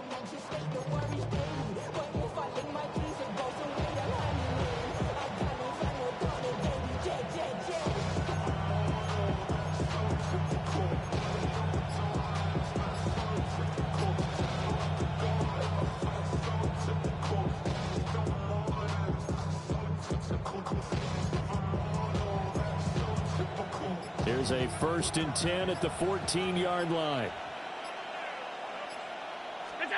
Here's a 1st and 10 at the 14-yard line.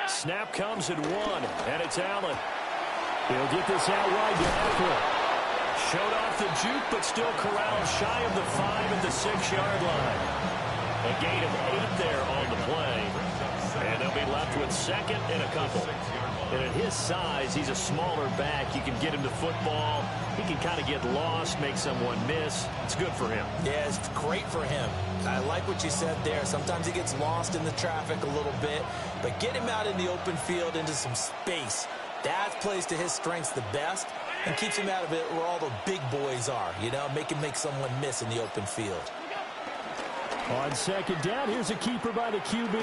Snap comes at 1, and it's Allen. He'll get this out wide to Eckler. Showed off the juke, but still corralled shy of the 5 at the 6-yard line. A gain of 8 there on the play. And they'll be left with 2nd and a couple. And at his size, he's a smaller back. You can get him to football. He can kind of get lost, make someone miss. It's good for him. Yeah, it's great for him. I like what you said there. Sometimes he gets lost in the traffic a little bit, but get him out in the open field into some space. That plays to his strengths the best and keeps him out of it where all the big boys are, you know, make someone miss in the open field. On 2nd down, here's a keeper by the QB.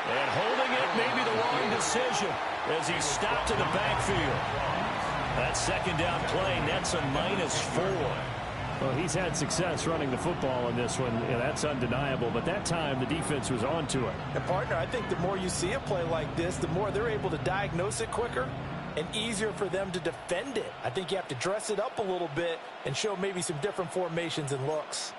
And holding it may be the wrong decision as he's stopped in the backfield. That 2nd down play nets a -4. Well, he's had success running the football in this one. Yeah, that's undeniable. But that time, the defense was on to it. And, partner, I think the more you see a play like this, the more they're able to diagnose it quicker and easier for them to defend it. I think you have to dress it up a little bit and show maybe some different formations and looks.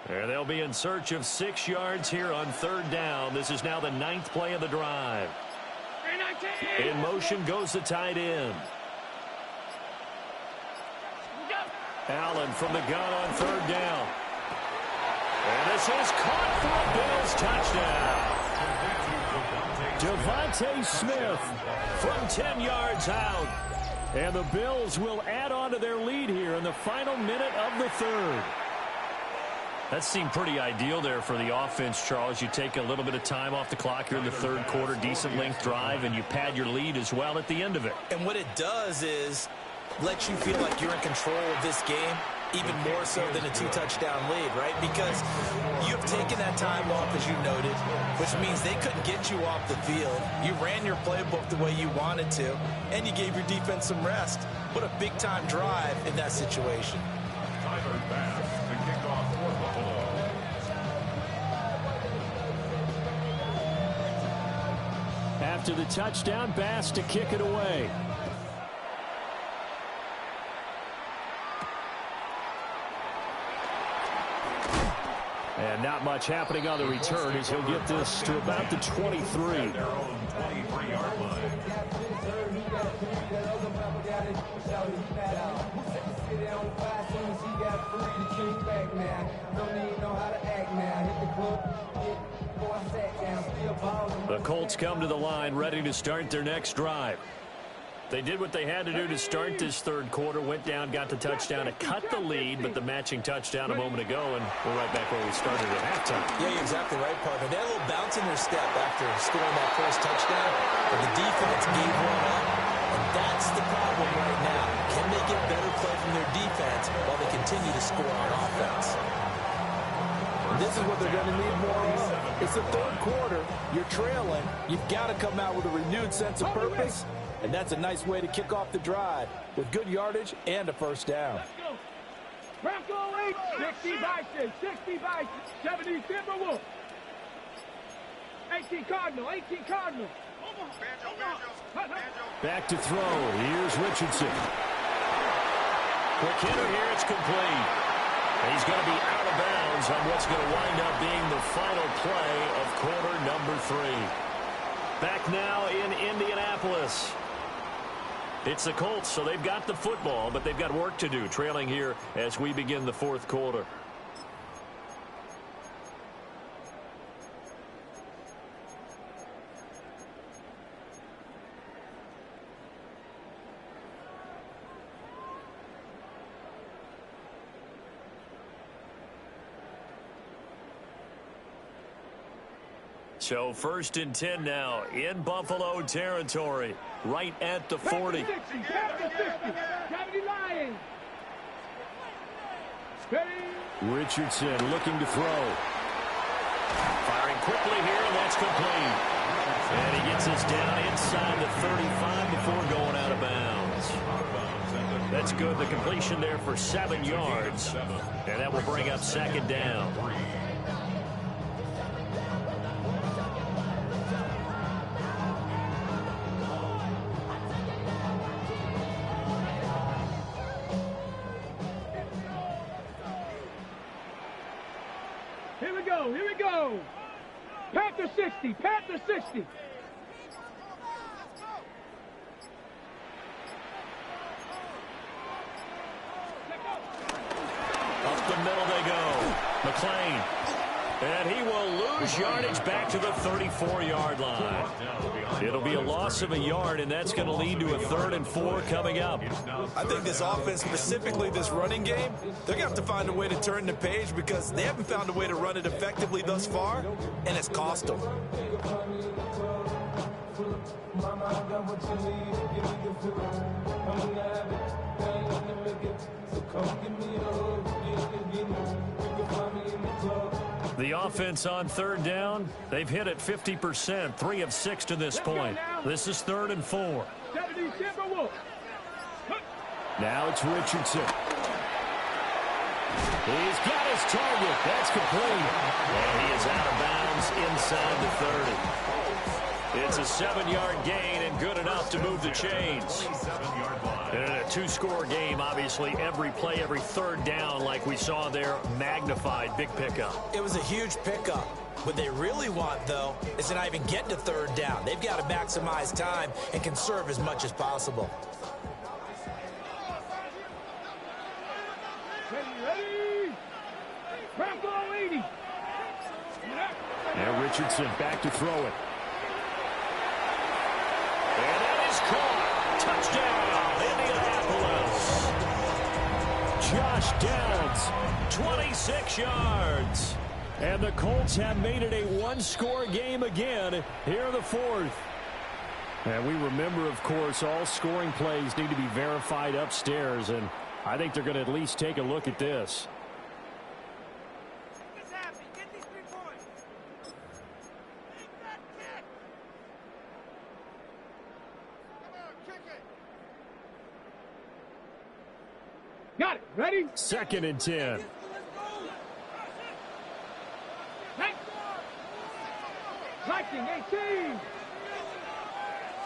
And they'll be in search of 6 yards here on 3rd down. This is now the 9th play of the drive. In motion goes the tight end. Allen from the gun on 3rd down. And this is caught for a Bills touchdown. Devontae Smith from 10 yards out. And the Bills will add on to their lead here in the final minute of the 3rd. That seemed pretty ideal there for the offense, Charles. You take a little bit of time off the clock here in the 3rd quarter, decent length drive, and you pad your lead as well at the end of it. And what it does is let you feel like you're in control of this game, even more so than a 2-touchdown lead, right? Because you've taken that time off, as you noted, which means they couldn't get you off the field. You ran your playbook the way you wanted to, and you gave your defense some rest. What a big-time drive in that situation. Tyler Bass to kick off for the ball. After the touchdown, Bass to kick it away. And not much happening on the return as he'll get this to about the 23. Their own 23-yard line. The Colts come to the line ready to start their next drive. They did what they had to do to start this third quarter, went down, got the touchdown to cut the lead, but the matching touchdown a moment ago, and we're right back where we started at halftime. Yeah, you're exactly right, partner. They had a little bounce in their step after scoring that first touchdown, but the defense gave one up, and that's the problem right now. Can they get better play from their defense while they continue to score on offense? And this is what they're going to need more of. It's the third quarter. You're trailing. You've got to come out with a renewed sense of purpose. And that's a nice way to kick off the drive with good yardage and a first down. Let's go. Bronco 8, 60 Bison, 60 Bison, 70 Timberwolves. 18 Cardinal, 18 Cardinal. Back to throw. Here's Richardson. Quick hitter here. It's complete. He's going to be out of bounds on what's going to wind up being the final play of quarter number 3. Back now in Indianapolis. It's the Colts, so they've got the football, but they've got work to do, trailing here as we begin the fourth quarter. So first and 10 now in Buffalo territory, right at the 40. Richardson looking to throw. Firing quickly here, and that's complete. And he gets us down inside the 35 before going out of bounds. That's good. The completion there for 7 yards. And that will bring up second down. Here we go. Panther 60, Panther 60. Up the middle they go. McLean. And he will lose yardage back to the 34-yard line. It'll be a loss of a yard, and that's going to lead to a 3rd and 4 coming up. I think this offense, specifically this running game, they're going to have to find a way to turn the page because they haven't found a way to run it effectively thus far, and it's cost them. The offense on 3rd down, they've hit it 50%, 3 of 6 to this point. This is 3rd and 4. Now it's Richardson. He's got his target. That's complete. And he is out of bounds inside the 30. It's a 7-yard gain and good enough to move the chains. And in a 2-score game, obviously, every play, every 3rd down, like we saw there, magnified, big pickup. It was a huge pickup. What they really want, though, is to not even get to 3rd down. They've got to maximize time and conserve as much as possible. Ready. Bronco 80. Now Richardson back to throw it. And that is caught. Touchdown, Indianapolis. Josh Downs, 26 yards. And the Colts have made it a 1-score game again here in the 4th. And we remember, of course, all scoring plays need to be verified upstairs, and I think they're going to at least take a look at this. Got it. Ready? 2nd and 10. Lightning 18.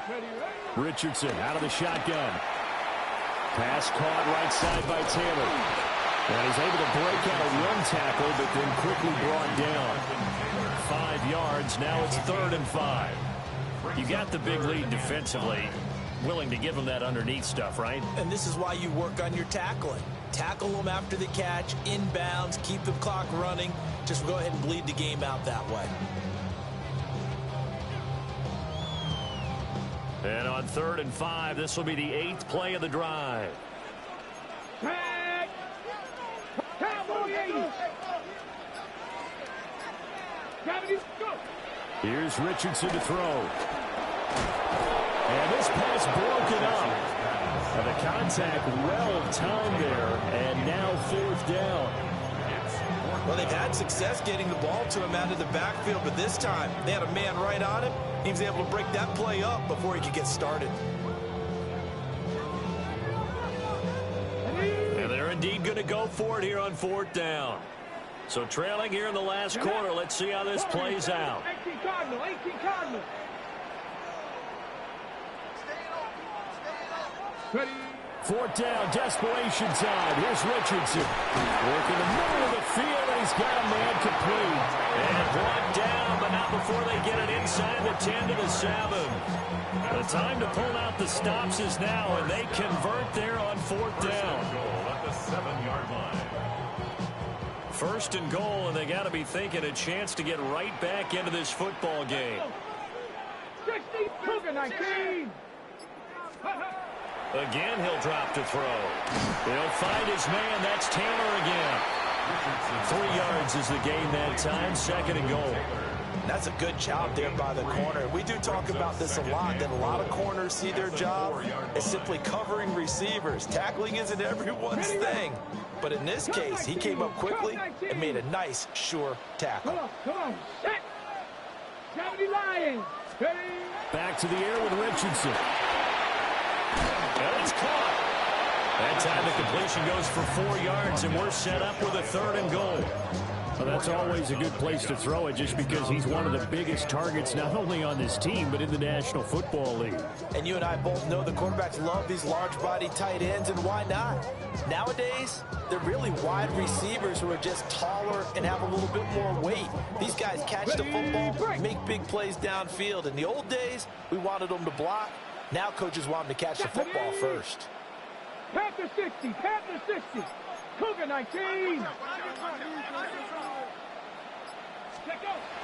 Ready. Richardson out of the shotgun. Pass caught right side by Taylor. And he's able to break out a run tackle, but then quickly brought down. 5 yards. Now it's 3rd and 5. You got the big lead defensively. willing to give him that underneath stuff, right? And this is why you work on your tackling. Tackle them after the catch, inbounds, keep the clock running. Just go ahead and bleed the game out that way. And on 3rd and 5, this will be the 8th play of the drive. Tag! Cowboy 80! 70, go! Here's Richardson to throw. And this pass broken up. And the contact well timed there, and now 4th down. Well, they've had success getting the ball to him out of the backfield, but this time they had a man right on him. He was able to break that play up before he could get started. And they're indeed going to go for it here on 4th down. So trailing here in the last quarter, let's see how this plays out. 18 Cardinal, 18 Cardinal. Ready. 4th down, desperation time. Here's Richardson. Working the middle of the field, and he's got a man complete. And brought down, but not before they get it inside the 10 to the 7. The time to pull out the stops is now, and they convert there on 4th down. At the 7-yard line. 1st and goal, and they got to be thinking a chance to get right back into this football game. 60, Cougar 19. Again, he'll drop to throw. He'll find his man. That's Taylor again. 3 yards is the gain that time. 2nd and goal. That's a good job there by the corner. We do talk about this a lot, that a lot of corners see their job as simply covering receivers. Tackling isn't everyone's thing. But in this case, he came up quickly and made a nice, sure tackle. Come on. Set. 70 Lions. Ready. Back to the air with Richardson. And it's caught. That time the completion goes for 4 yards, and we're set up with a 3rd and goal. Well, that's always a good place to throw it, just because he's one of the biggest targets not only on this team but in the National Football League. And you and I both know the quarterbacks love these large-body tight ends, and why not? Nowadays, they're really wide receivers who are just taller and have a little bit more weight. These guys catch the football, make big plays downfield. In the old days, we wanted them to block. Now coaches want them to catch the football first. Panther 60, Panther 60. Cougar 19.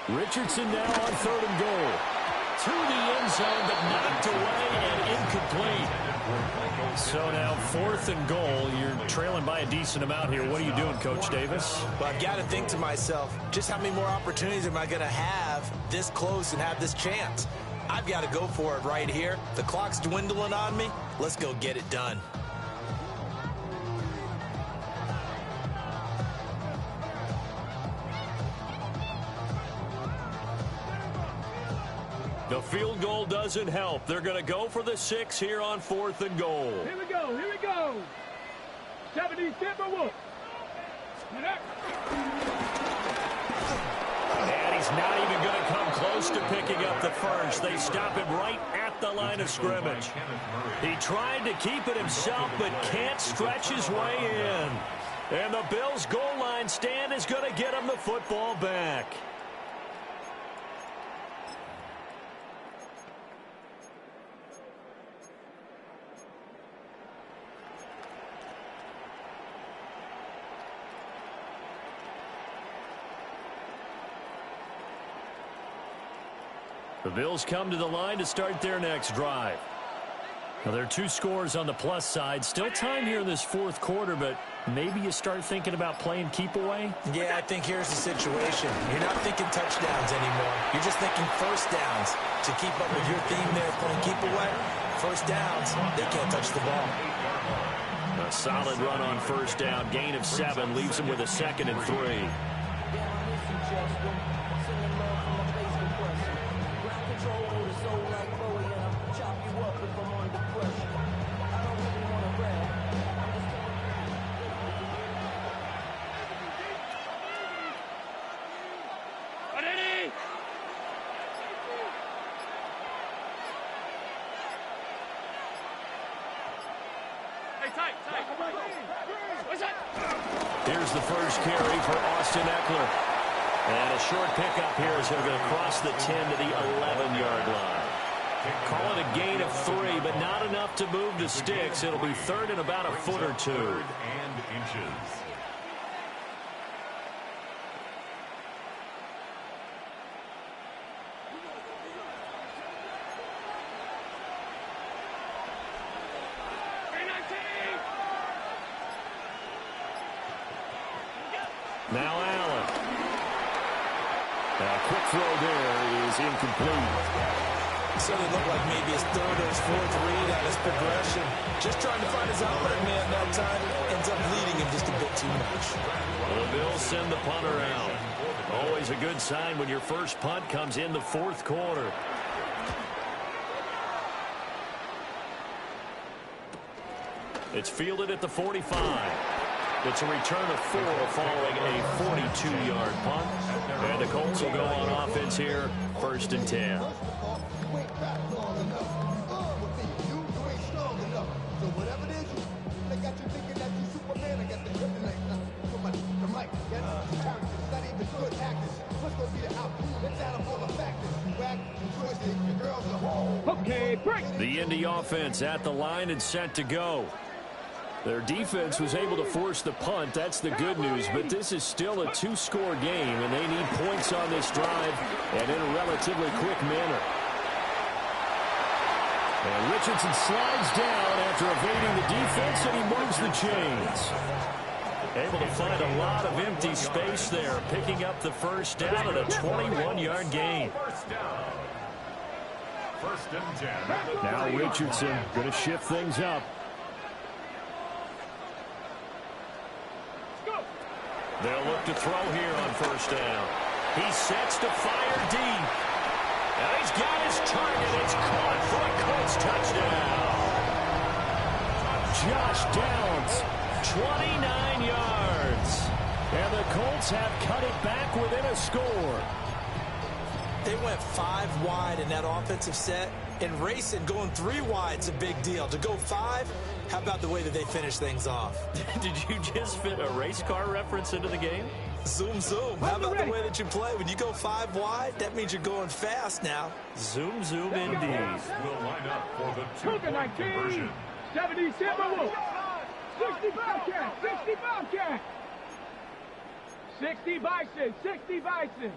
Richardson now on 3rd and goal. To the end zone, but knocked away and incomplete. So now 4th and goal. You're trailing by a decent amount here. What are you doing, Coach Davis? Well, I've got to think to myself, just how many more opportunities am I going to have this close and have this chance? I've got to go for it right here. The clock's dwindling on me. Let's go get it done. The field goal doesn't help. They're going to go for the 6 here on 4th and goal. Here we go, here we go. 70 Timberwolves. And he's not even going to come close to picking up the first. They stop him right at the line of scrimmage. He tried to keep it himself, but can't stretch his way in. And the Bills' goal line stand is going to get him the football back. The Bills come to the line to start their next drive. Now, there are 2 scores on the plus side. Still time here in this 4th quarter, but maybe you start thinking about playing keep away? Yeah, I think here's the situation. You're not thinking touchdowns anymore. You're just thinking first downs. To keep up with your theme there, playing keep away, first downs, they can't touch the ball. A solid run on first down. Gain of 7 leaves him with a 2nd and 3. Here's the first carry for Austin Eckler. And a short pickup here as he'll go across the 10 to the 11-yard line. Call it a gain of 3, but not enough to move the sticks. It'll be third and about a foot or two. Third and inches. Now Allen. A quick throw there is incomplete. So it looked like maybe his third or his fourth read on his progression. Just trying to find his outlet man that time. Ends up leading him just a bit too much. Well, the Bills send the punter out. Always a good sign when your first punt comes in the fourth quarter. It's fielded at the 45. It's a return of 4 following a 42-yard punt. And the Colts will go on offense here, 1st and 10. Okay, break. The Indy offense at the line and set to go. Their defense was able to force the punt. That's the good news, but this is still a 2-score game, and they need points on this drive and in a relatively quick manner. And Richardson slides down after evading the defense, and he moves the chains. Able to find a lot of empty space there, picking up the first down at a 21-yard gain. First and 10. Now Richardson going to shift things up. They'll look to throw here on first down. He sets to fire deep. And he's got his target. It's caught for a Colts touchdown. Josh Downs, 29 yards. And the Colts have cut it back within a score. They went 5 wide in that offensive set, and racing going 3 wide's a big deal. To go 5, how about the way that they finish things off? Did you just fit a race car reference into the game? Zoom, zoom. How about the way that you play? When you go 5 wide, that means you're going fast now. Zoom, zoom, indeed. Will line up for the 2-point conversion. 70 Timberwolves. 60 Bobcat. 60 Bobcat. 60 Bison. 60 Bison.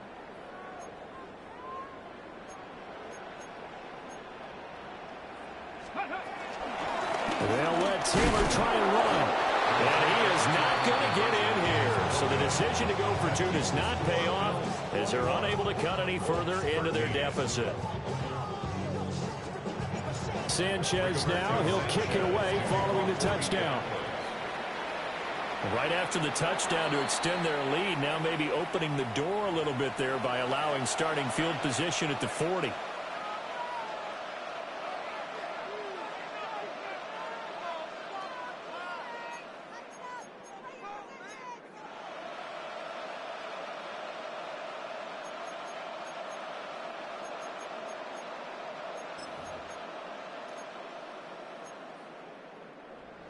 They'll let Taylor try and run. And he is not going to get in here. So the decision to go for 2 does not pay off as they're unable to cut any further into their deficit. Sanchez now, he'll kick it away following the touchdown. Right after the touchdown to extend their lead, now maybe opening the door a little bit there by allowing starting field position at the 40.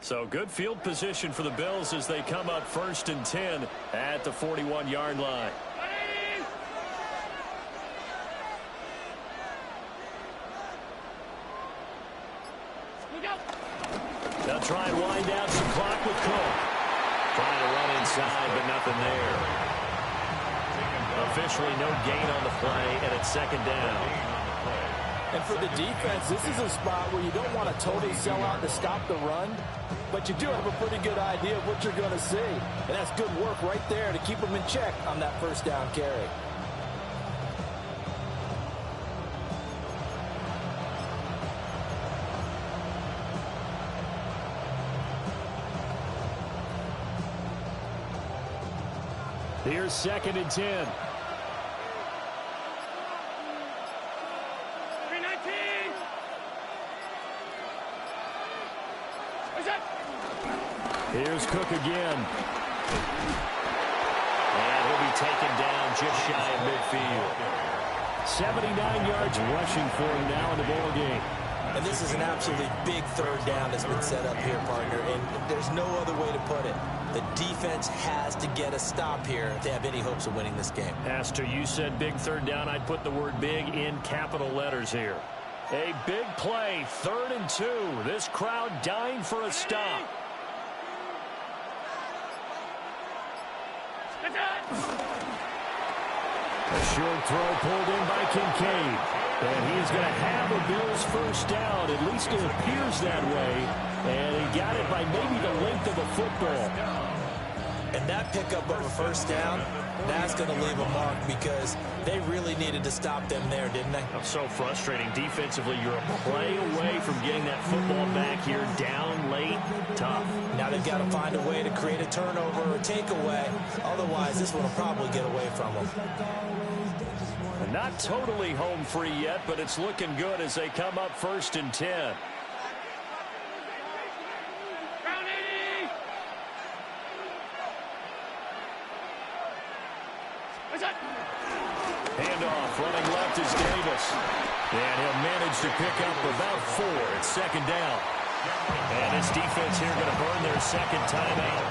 So good field position for the Bills as they come up 1st and 10 at the 41-yard line. They'll try and wind down some clock with Cook. Trying to run inside, but nothing there. Officially no gain on the play, and it's 2nd down. And for the defense, this is a spot where you don't want to totally sell out to stop the run, but you do have a pretty good idea of what you're going to see. And that's good work right there to keep them in check on that 1st down carry. Here's 2nd and 10. Here's Cook again. And he'll be taken down just shy of midfield. 79 yards rushing for him now in the ball game. And this is an absolutely big 3rd down that's been set up here, partner, and there's no other way to put it. The defense has to get a stop here if they have any hopes of winning this game. Pastor, you said big 3rd down. I'd put the word big in capital letters here. A big play, 3rd and 2. This crowd dying for a stop. A short throw pulled in by Kincaid. And he's going to have the Bills first down. At least it appears that way. And he got it by maybe the length of the football. And that pickup of a first down, that's going to leave a mark because they really needed to stop them there, didn't they? That's so frustrating. Defensively, you're a play away from getting that football back here. Down late, tough. Now they've got to find a way to create a turnover or a takeaway. Otherwise, this one will probably get away from them. Not totally home free yet, but it's looking good as they come up 1st and 10. Handoff, running left is Davis. And he'll manage to pick up about 4 at 2nd down. And this defense here going to burn their 2nd timeout.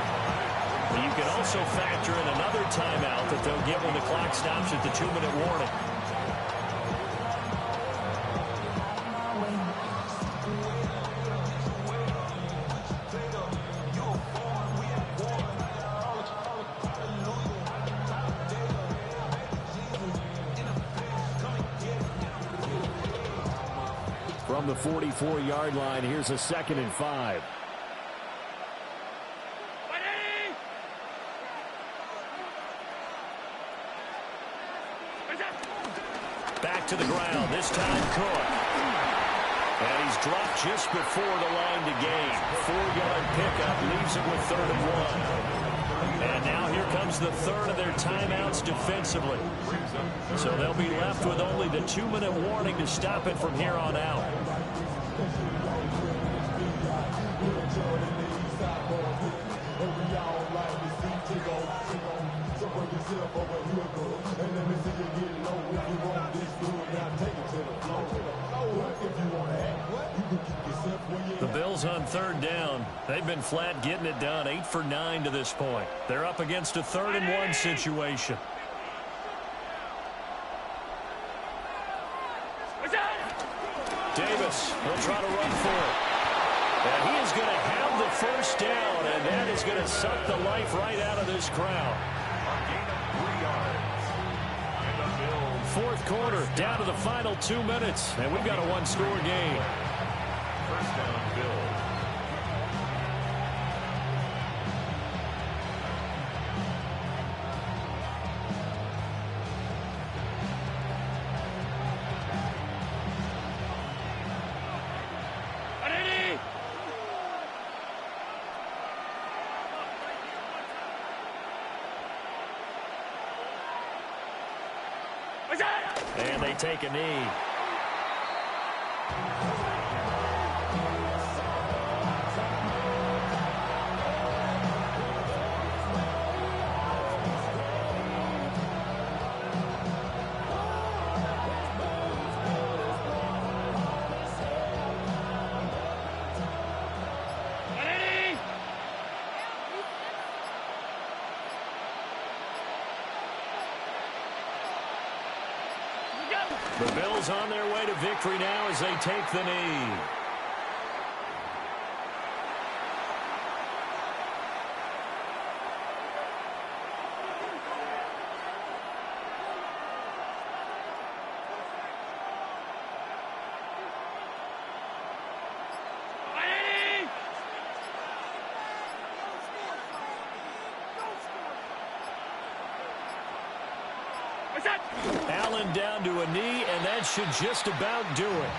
But you can also factor in another timeout that they'll get when the clock stops at the 2-minute warning. From the 44-yard line, here's a 2nd and 5. Back to the ground, this time Cook. And he's dropped just before the line to gain. 4-yard pickup leaves it with 3rd and 1. And now here comes the 3rd of their timeouts defensively. So they'll be left with only the 2-minute warning to stop it from here on out. The Bills on 3rd down. They've been flat getting it done. 8 for 9 to this point. They're up against a 3rd and 1 situation. Davis will try to run for it. And he is going to have the first down, and that is going to suck the life right out of this crowd. Fourth quarter, down to the final 2 minutes, and we've got a 1-score game. First down, Bills. And they take a knee. The Bills on their way to victory now as they take the knee. Allen down to a knee, and that should just about do it.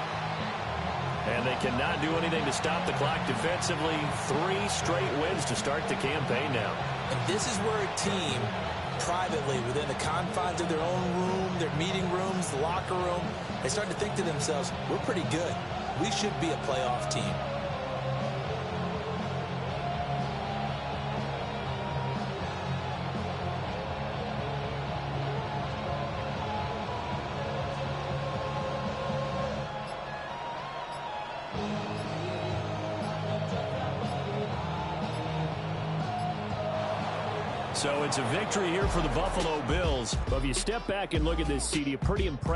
And they cannot do anything to stop the clock defensively. 3 straight wins to start the campaign now. And this is where a team, privately, within the confines of their own room, their meeting rooms, the locker room, they start to think to themselves, we're pretty good. We should be a playoff team. So it's a victory here for the Buffalo Bills. But if you step back and look at this, CD, a pretty impressive.